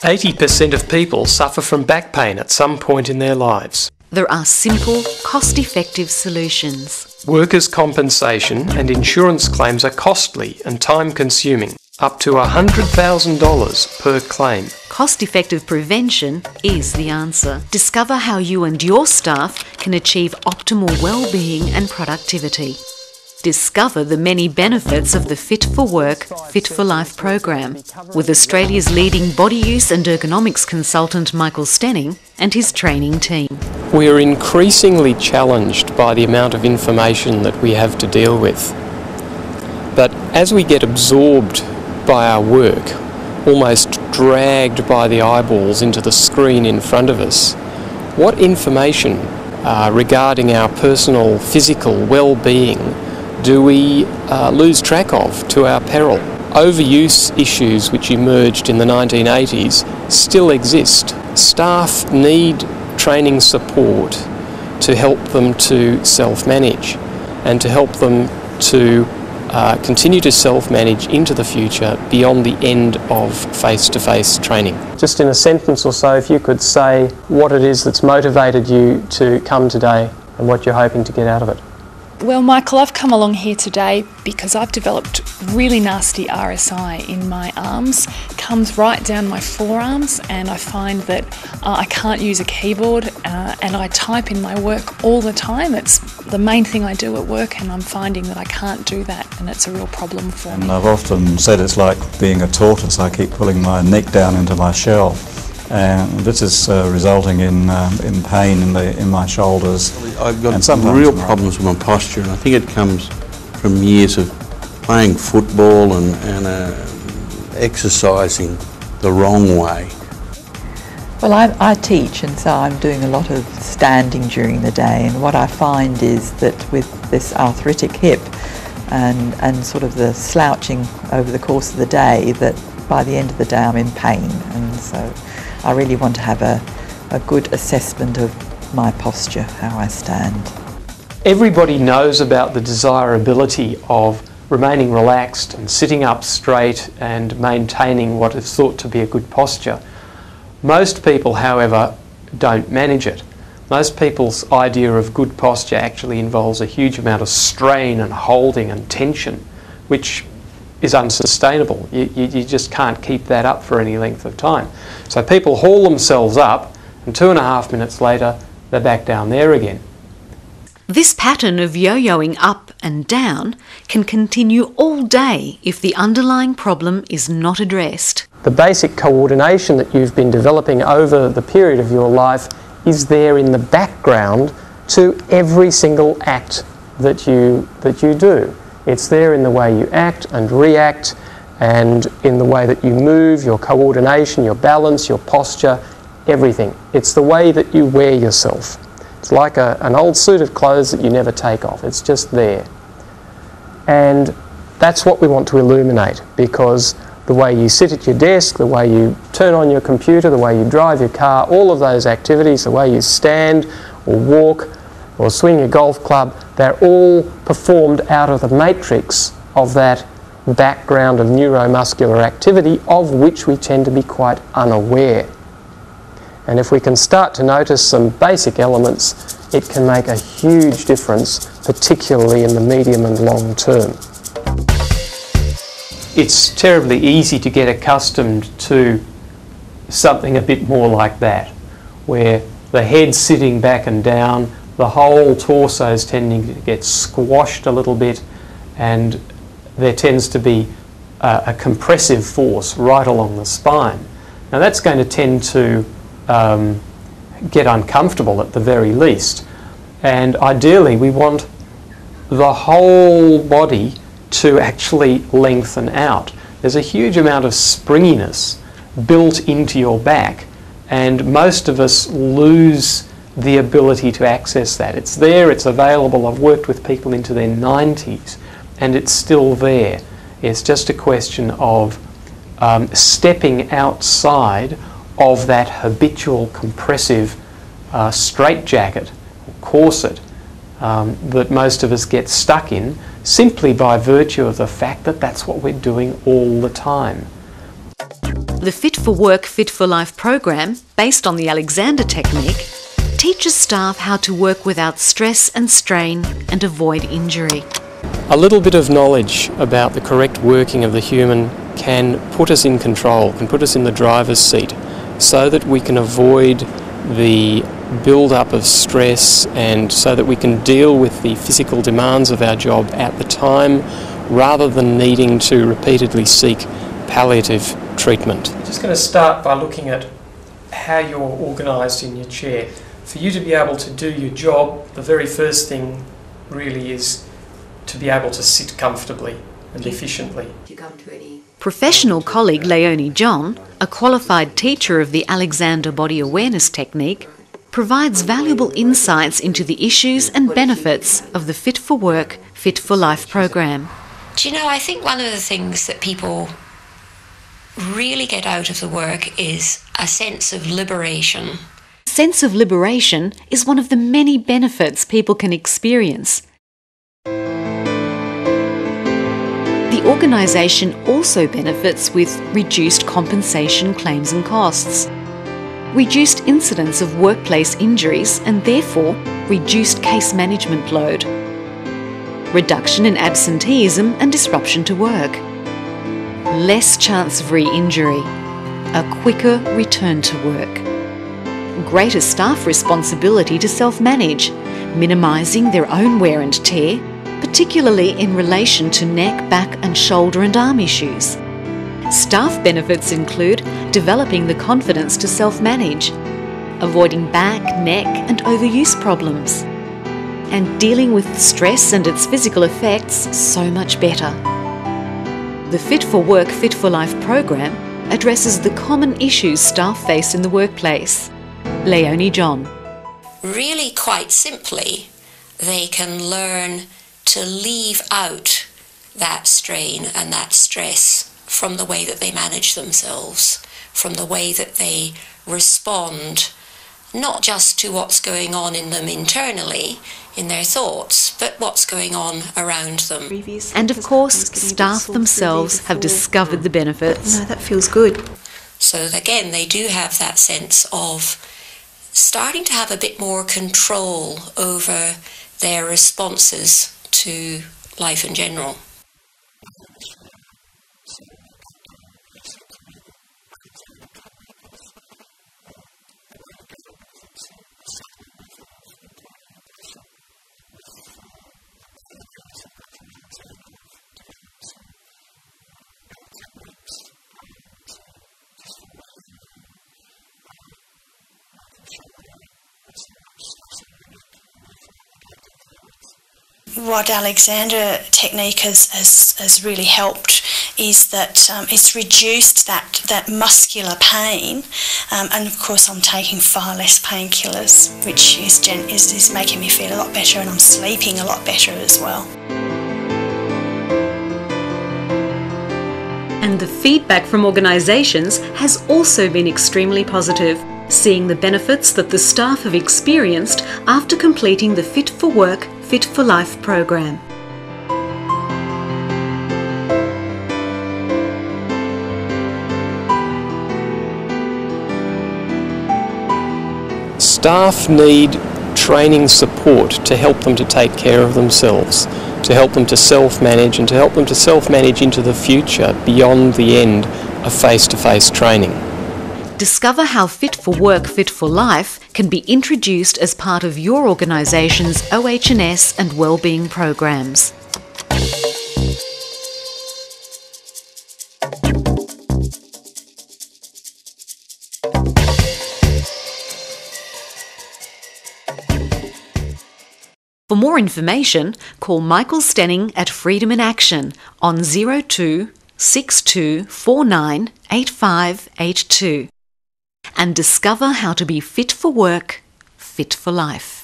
80% of people suffer from back pain at some point in their lives. There are simple, cost-effective solutions. Workers' compensation and insurance claims are costly and time-consuming, up to $100,000 per claim. Cost-effective prevention is the answer. Discover how you and your staff can achieve optimal well-being and productivity. Discover the many benefits of the Fit for Work, Fit for Life program with Australia's leading body use and ergonomics consultant Michael Stenning and his training team. We are increasingly challenged by the amount of information that we have to deal with. But as we get absorbed by our work, almost dragged by the eyeballs into the screen in front of us, what information regarding our personal physical well-being do we lose track of to our peril? Overuse issues which emerged in the 1980s still exist. Staff need training support to help them to self-manage and to help them to continue to self-manage into the future beyond the end of face-to-face training. Just in a sentence or so, if you could say what it is that's motivated you to come today and what you're hoping to get out of it. Well, Michael, I've come along here today because I've developed really nasty RSI in my arms. Comes right down my forearms, and I find that I can't use a keyboard and I type in my work all the time. It's the main thing I do at work, and I'm finding that I can't do that, and it's a real problem for me. And I've often said it's like being a tortoise. I keep pulling my neck down into my shell. And this is resulting in pain in my shoulders. I've got real problems with my posture, and I think it comes from years of playing football and exercising the wrong way. Well, I teach, and so I'm doing a lot of standing during the day, and what I find is that with this arthritic hip and sort of the slouching over the course of the day, that by the end of the day I'm in pain, and so I really want to have a good assessment of my posture, how I stand. Everybody knows about the desirability of remaining relaxed and sitting up straight and maintaining what is thought to be a good posture. Most people, however, don't manage it. Most people's idea of good posture actually involves a huge amount of strain and holding and tension, which is unsustainable. You just can't keep that up for any length of time. So people haul themselves up, and 2.5 minutes later they're back down there again. This pattern of yo-yoing up and down can continue all day if the underlying problem is not addressed. The basic coordination that you've been developing over the period of your life is there in the background to every single act that you do. It's there in the way you act and react, and in the way that you move, your coordination, your balance, your posture, everything. It's the way that you wear yourself. It's like an old suit of clothes that you never take off. It's just there. And that's what we want to illuminate, because the way you sit at your desk, the way you turn on your computer, the way you drive your car, all of those activities, the way you stand or walk or swing your golf club, they're all performed out of the matrix of that background of neuromuscular activity, of which we tend to be quite unaware. And if we can start to notice some basic elements, it can make a huge difference, particularly in the medium and long term. It's terribly easy to get accustomed to something a bit more like that, where the head's sitting back and down, the whole torso is tending to get squashed a little bit, and there tends to be a compressive force right along the spine. Now that's going to tend to get uncomfortable at the very least, and ideally we want the whole body to actually lengthen out. There's a huge amount of springiness built into your back, and most of us lose the ability to access that. It's there, it's available. I've worked with people into their 90s and it's still there. It's just a question of stepping outside of that habitual compressive straitjacket or corset that most of us get stuck in simply by virtue of the fact that that's what we're doing all the time. The Fit for Work, Fit for Life program, based on the Alexander technique, teaches staff how to work without stress and strain and avoid injury. A little bit of knowledge about the correct working of the human can put us in control, can put us in the driver's seat, so that we can avoid the build-up of stress and so that we can deal with the physical demands of our job at the time, rather than needing to repeatedly seek palliative treatment. I'm just going to start by looking at how you're organised in your chair. For you to be able to do your job, the very first thing really is to be able to sit comfortably and efficiently. Professional colleague Leonie John, a qualified teacher of the Alexander Body Awareness technique, provides valuable insights into the issues and benefits of the Fit for Work, Fit for Life program. Do you know, I think one of the things that people really get out of the work is a sense of liberation. Sense of liberation is one of the many benefits people can experience. The organisation also benefits with reduced compensation claims and costs, reduced incidence of workplace injuries and therefore reduced case management load, reduction in absenteeism and disruption to work, less chance of re-injury, a quicker return to work, greater staff responsibility to self-manage, minimising their own wear and tear, particularly in relation to neck, back and shoulder and arm issues. Staff benefits include developing the confidence to self-manage, avoiding back, neck and overuse problems, and dealing with stress and its physical effects so much better. The Fit for Work, Fit for Life program addresses the common issues staff face in the workplace. Leonie John. Really, quite simply, they can learn to leave out that strain and that stress from the way that they manage themselves, from the way that they respond, not just to what's going on in them internally, in their thoughts, but what's going on around them. And of course, staff themselves have discovered the benefits. No, that feels good. So again, they do have that sense of starting to have a bit more control over their responses to life in general. What Alexander technique has really helped is that it's reduced that muscular pain, and of course I'm taking far less painkillers, which is making me feel a lot better, and I'm sleeping a lot better as well. And the feedback from organisations has also been extremely positive, seeing the benefits that the staff have experienced after completing the Fit for Work, Fit for Life program. Staff need training support to help them to take care of themselves, to help them to self-manage and to help them to self-manage into the future beyond the end of face-to-face training. Discover how Fit for Work, Fit for Life can be introduced as part of your organisation's OH&S and wellbeing programs. For more information, call Michael Stenning at Freedom in Action on 02 6249 8582 and discover how to be fit for work, fit for life.